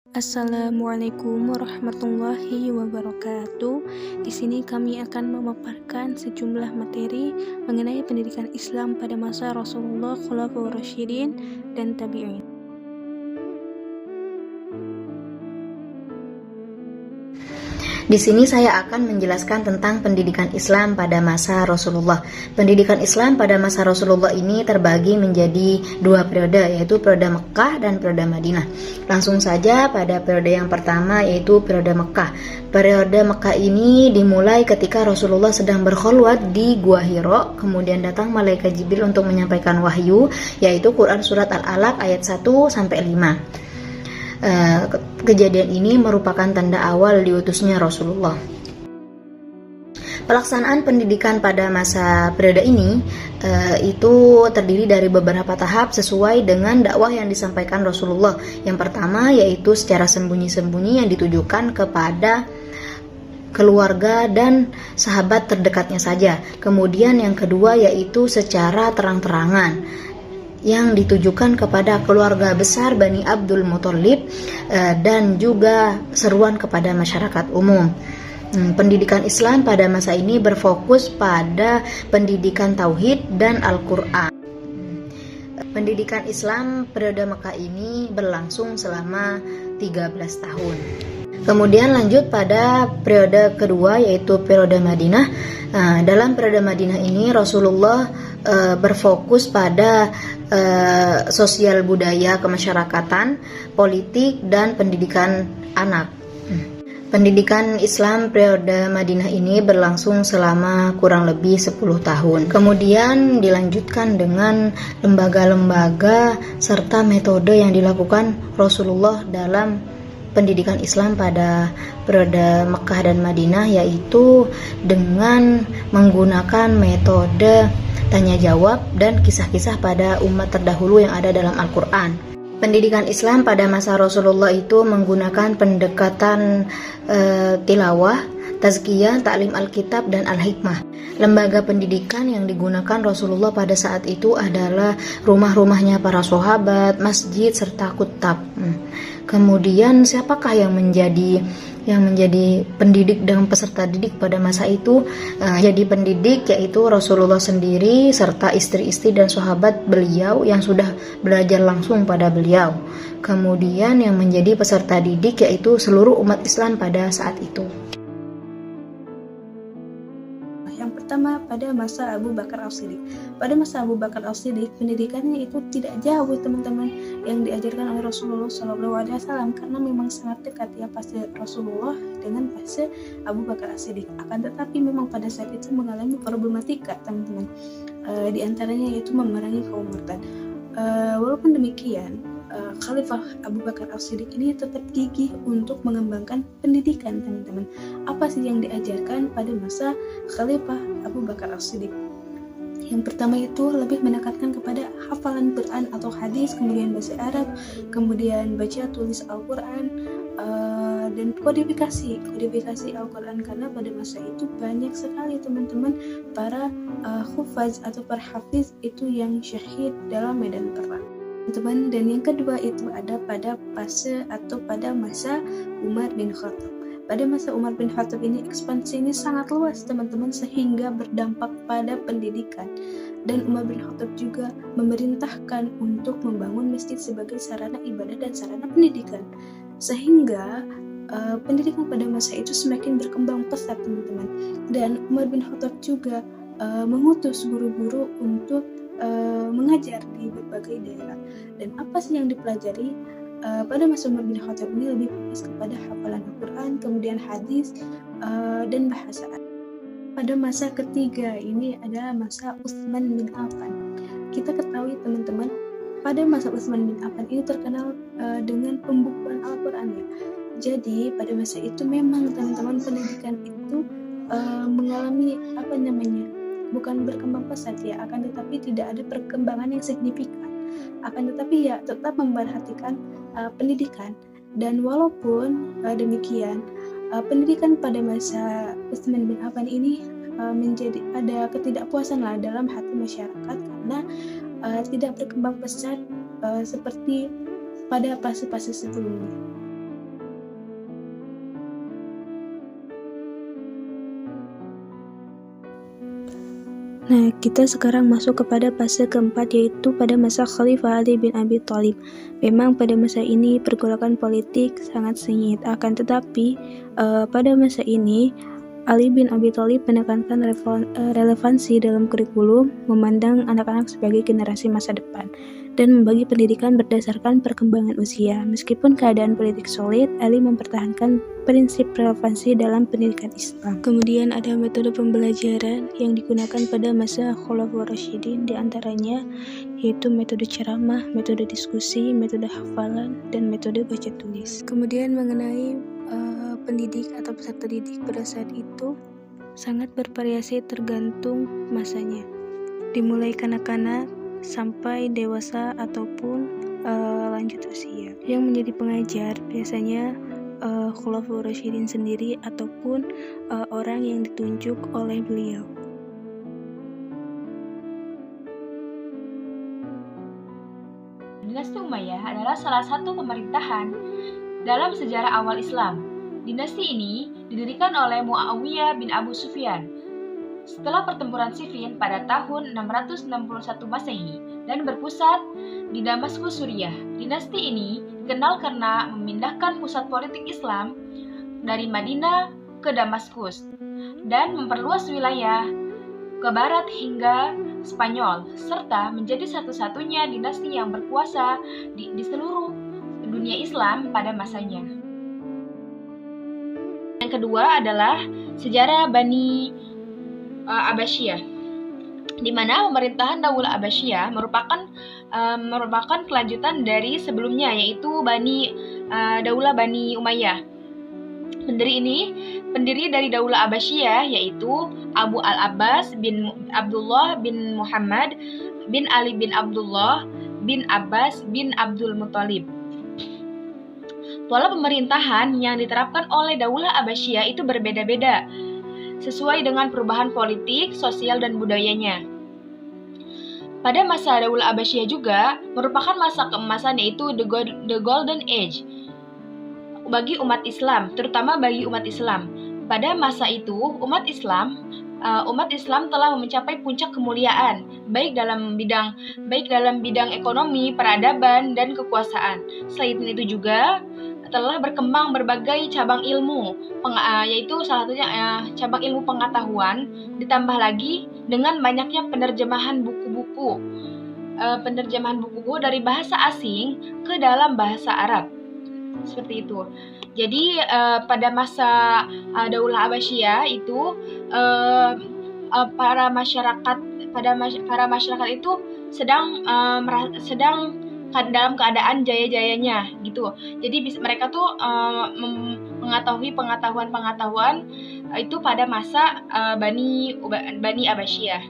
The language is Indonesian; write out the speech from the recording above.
Assalamualaikum warahmatullahi wabarakatuh. Di sini kami akan memaparkan sejumlah materi mengenai pendidikan Islam pada masa Rasulullah, Khulafaur Rasyidin, dan Tabi'in. Di sini saya akan menjelaskan tentang pendidikan Islam pada masa Rasulullah. Pendidikan Islam pada masa Rasulullah ini terbagi menjadi dua periode, yaitu periode Mekah dan periode Madinah. Langsung saja pada periode yang pertama, yaitu periode Mekah. Periode Mekah ini dimulai ketika Rasulullah sedang berkhulwat di Gua Hiro, kemudian datang malaikat Jibril untuk menyampaikan wahyu, yaitu Quran Surat Al-Alaq ayat 1-5. Kejadian ini merupakan tanda awal diutusnya Rasulullah. Pelaksanaan pendidikan pada masa periode ini itu terdiri dari beberapa tahap sesuai dengan dakwah yang disampaikan Rasulullah. Yang pertama yaitu secara sembunyi-sembunyi yang ditujukan kepada keluarga dan sahabat terdekatnya saja. Kemudian yang kedua yaitu secara terang-terangan yang ditujukan kepada keluarga besar Bani Abdul Muthalib dan juga seruan kepada masyarakat umum. Pendidikan Islam pada masa ini berfokus pada pendidikan Tauhid dan Al-Quran. Pendidikan Islam periode Mekah ini berlangsung selama 13 tahun. Kemudian lanjut pada periode kedua yaitu periode Madinah. Dalam periode Madinah ini Rasulullah berfokus pada sosial budaya kemasyarakatan, politik, dan pendidikan anak. Pendidikan Islam periode Madinah ini berlangsung selama kurang lebih 10 tahun. Kemudian dilanjutkan dengan lembaga-lembaga serta metode yang dilakukan Rasulullah dalam pendidikan Islam pada periode Mekah dan Madinah, yaitu dengan menggunakan metode tanya jawab dan kisah-kisah pada umat terdahulu yang ada dalam Al-Quran. Pendidikan Islam pada masa Rasulullah itu menggunakan pendekatan tilawah, tazkiyah, taklim Alkitab, dan Al-Hikmah. Lembaga pendidikan yang digunakan Rasulullah pada saat itu adalah rumah-rumahnya para sahabat, masjid, serta kutab. Kemudian siapakah yang menjadi pendidik dan peserta didik pada masa itu? Jadi pendidik yaitu Rasulullah sendiri serta istri-istri dan sahabat beliau yang sudah belajar langsung pada beliau. Kemudian yang menjadi peserta didik yaitu seluruh umat Islam pada saat itu. Yang pertama pada masa Abu Bakar As-Siddiq. Pada masa Abu Bakar As-Siddiq pendidikannya itu tidak jauh teman-teman yang diajarkan oleh Rasulullah SAW, karena memang sangat dekat ya fase Rasulullah dengan fase Abu Bakar As-Siddiq. Akan tetapi memang pada saat itu mengalami problematika teman-teman. Di antaranya yaitu memerangi kaum murtad. Walaupun demikian, Khalifah Abu Bakar As-Siddiq ini tetap gigih untuk mengembangkan pendidikan teman-teman. Apa sih yang diajarkan pada masa Khalifah Abu Bakar As-Siddiq? Yang pertama itu lebih menekankan kepada hafalan Quran atau hadis, kemudian bahasa Arab, kemudian baca tulis Al-Quran, dan kodifikasi Al-Quran, karena pada masa itu banyak sekali teman-teman para hufaz atau para hafiz itu yang syahid dalam medan perang teman. Dan yang kedua itu ada pada fase atau pada masa Umar bin Khattab. Pada masa Umar bin Khattab ini ekspansi ini sangat luas teman-teman, sehingga berdampak pada pendidikan. Dan Umar bin Khattab juga memerintahkan untuk membangun masjid sebagai sarana ibadah dan sarana pendidikan, sehingga pendidikan pada masa itu semakin berkembang pesat teman-teman. Dan Umar bin Khattab juga mengutus guru-guru untuk mengajar di berbagai daerah. Dan apa sih yang dipelajari pada masa Umar bin Khattab ini? Lebih fokus kepada hafalan Al-Quran, kemudian hadis, dan bahasa Arab. Pada masa ketiga ini adalah masa Utsman bin Affan. Kita ketahui teman-teman, pada masa Utsman bin Affan ini terkenal dengan pembukuan Al-Quran ya. Jadi pada masa itu memang teman-teman pendidikan itu mengalami bukan berkembang pesat ya, akan tetapi tidak ada perkembangan yang signifikan. Akan tetapi ya tetap memperhatikan pendidikan. Dan walaupun demikian, pendidikan pada masa Utsman bin Affan ini menjadi ada ketidakpuasan lah dalam hati masyarakat, karena tidak berkembang pesat seperti pada fase-fase sebelumnya. Nah, kita sekarang masuk kepada fase keempat, yaitu pada masa Khalifah Ali bin Abi Thalib. Memang pada masa ini pergolakan politik sangat sengit, akan tetapi pada masa ini Ali bin Abi Thalib menekankan relevansi dalam kurikulum, memandang anak-anak sebagai generasi masa depan, dan membagi pendidikan berdasarkan perkembangan usia. Meskipun keadaan politik sulit, Ali mempertahankan prinsip relevansi dalam pendidikan Islam. Kemudian ada metode pembelajaran yang digunakan pada masa Khulafaur Rasyidin, diantaranya yaitu metode ceramah, metode diskusi, metode hafalan, dan metode baca tulis. Kemudian mengenai pendidik atau peserta didik pada saat itu sangat bervariasi tergantung masanya, dimulai kanak-kanak sampai dewasa ataupun lanjut usia. Yang menjadi pengajar biasanya Khulafaur Rasyidin sendiri ataupun orang yang ditunjuk oleh beliau. Dinasti Umayyah adalah salah satu pemerintahan dalam sejarah awal Islam. Dinasti ini didirikan oleh Muawiyah bin Abu Sufyan setelah pertempuran Siffin pada tahun 661 Masehi dan berpusat di Damaskus, Suriah. Dinasti ini dikenal karena memindahkan pusat politik Islam dari Madinah ke Damaskus dan memperluas wilayah ke barat hingga Spanyol, serta menjadi satu-satunya dinasti yang berkuasa di seluruh dunia Islam pada masanya. Yang kedua adalah sejarah Bani Abbasiyah, di mana pemerintahan Daulah Abbasiyah merupakan kelanjutan dari sebelumnya, yaitu Daulah Bani Umayyah. Pendiri dari Daulah Abbasiyah yaitu Abu al-Abbas bin Abdullah bin Muhammad bin Ali bin Abdullah bin Abbas bin Abdul Muthalib. Pola pemerintahan yang diterapkan oleh Daulah Abbasiyah itu berbeda-beda sesuai dengan perubahan politik, sosial, dan budayanya. Pada masa Daulah Abbasiyah juga merupakan masa keemasan, yaitu the Golden Age bagi umat Islam, terutama bagi umat Islam. Pada masa itu, umat Islam telah mencapai puncak kemuliaan, baik dalam bidang ekonomi, peradaban, dan kekuasaan. Selain itu juga telah berkembang berbagai cabang ilmu, yaitu salah satunya cabang ilmu pengetahuan, ditambah lagi dengan banyaknya penerjemahan buku-buku dari bahasa asing ke dalam bahasa Arab. Seperti itu. Jadi pada masa Daulah Abbasiyah itu para masyarakat itu sedang dalam keadaan jaya-jayanya gitu. Jadi mereka tuh mengetahui pengetahuan itu pada masa Bani Abbasiyah.